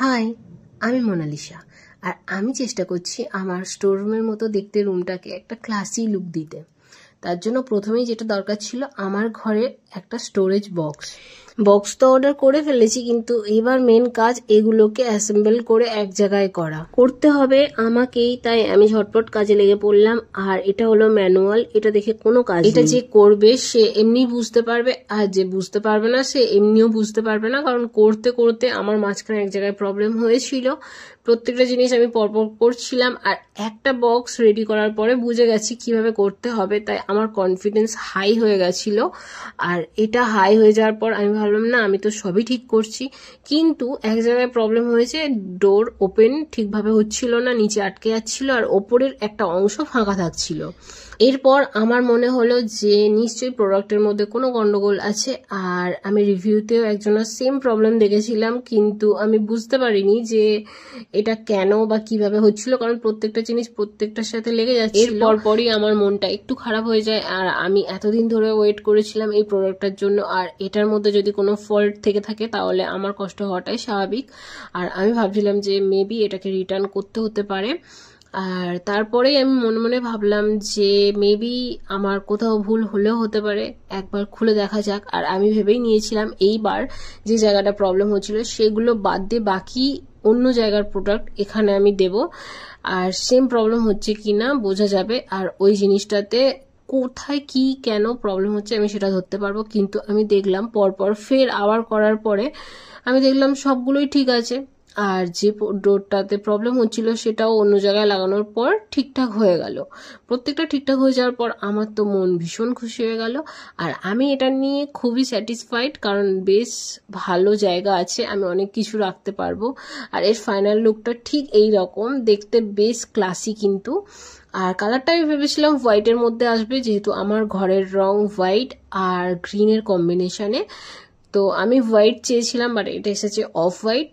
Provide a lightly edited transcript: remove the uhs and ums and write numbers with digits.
High, আমি Mona Lisa. আর আমি চেষ্টা করছি আমার স্টোর রুমের মতো দেখতে রুমটাকে একটা ক্লাসি লুক দিতে। তার জন্য প্রথমেই যেটা দরকার ছিল আমার ঘরে একটা স্টোরেজ বক্স তো অর্ডার করে ফেলেছি, কিন্তু এবার মেন কাজ এগুলোকে অ্যাসেম্বল করে এক জায়গায় করতে হবে আমাকেই। তাই আমি ঝটপট কাজে লেগে পড়লাম। আর এটা হলো ম্যানুয়াল, এটা দেখে কোনো কাজ এটা যে করবে সে এমনি বুঝতে পারবে, আর যে বুঝতে পারবে না সে এমনিও বুঝতে পারবে না, কারণ করতে করতে আমার মাঝখানে এক জায়গায় প্রবলেম হয়েছিল। প্রত্যেকটা জিনিস আমি পরপর করছিলাম, আর একটা বক্স রেডি করার পরে বুঝে গেছি কিভাবে করতে হবে। তাই আমার কনফিডেন্স হাই হয়ে গেছিল। আর এটা হাই হয়ে যাওয়ার পর আমি ভাবলাম না, আমি তো সবই ঠিক করছি, কিন্তু এক জায়গায় প্রবলেম হয়েছে। ডোর ওপেন ঠিকভাবে হচ্ছিল না, নিচে আটকে যাচ্ছিল, আর ওপরের একটা অংশ ফাঁকা থাকছিল। এরপর আমার মনে হলো যে নিশ্চয়ই প্রোডাক্টের মধ্যে কোনো গন্ডগোল আছে। আর আমি রিভিউতেও একজনের সেম প্রবলেম দেখেছিলাম, কিন্তু আমি বুঝতে পারিনি যে এটা কেন বা কিভাবে হচ্ছিল, কারণ প্রত্যেকটা জিনিস প্রত্যেকটার সাথে লেগে যাচ্ছে। এর পরপরই আমার মনটা একটু খারাপ হয়ে যায়। আর আমি এতদিন ধরে ওয়েট করেছিলাম এই প্রোডাক্টটার জন্য, আর এটার মধ্যে যদি কোনো ফল্ট থেকে থাকে তাহলে আমার কষ্ট হওয়াটাই স্বাভাবিক। আর আমি ভাবছিলাম যে মেবি এটাকে রিটার্ন করতে হতে পারে। আর তারপরেই আমি মনে মনে ভাবলাম যে মেবি আমার কোথাও ভুল হলেও হতে পারে, একবার খুলে দেখা যাক। আর আমি ভেবেই নিয়েছিলাম এইবার যে জায়গাটা প্রবলেম হচ্ছিল সেগুলো বাদ দিয়ে বাকি অন্য জায়গার প্রোডাক্ট এখানে আমি দেব, আর সেম প্রবলেম হচ্ছে কি না বোঝা যাবে। আর ওই জিনিসটাতে কোথায় কি কেন প্রবলেম হচ্ছে আমি সেটা ধরতে পারবো। কিন্তু আমি দেখলাম পরপর ফের আবার করার পরে আমি দেখলাম সবগুলোই ঠিক আছে। আর যে ডোরটাতে প্রবলেম হচ্ছিল সেটাও অন্য জায়গায় লাগানোর পর ঠিকঠাক হয়ে গেল। প্রত্যেকটা ঠিকঠাক হয়ে যাওয়ার পর আমার তো মন ভীষণ খুশি হয়ে গেল। আর আমি এটা নিয়ে খুবই স্যাটিসফাইড, কারণ বেশ ভালো জায়গা আছে, আমি অনেক কিছু রাখতে পারবো। আর এর ফাইনাল লুকটা ঠিক এই রকম দেখতে, বেশ ক্লাসি কিন্তু। আর কালারটা আমি ভেবেছিলাম হোয়াইটের মধ্যে আসবে, যেহেতু আমার ঘরের রং হোয়াইট আর গ্রিনের কম্বিনেশনে। তো আমি হোয়াইট চেয়েছিলাম, বাট এটা এসেছে অফ হোয়াইট।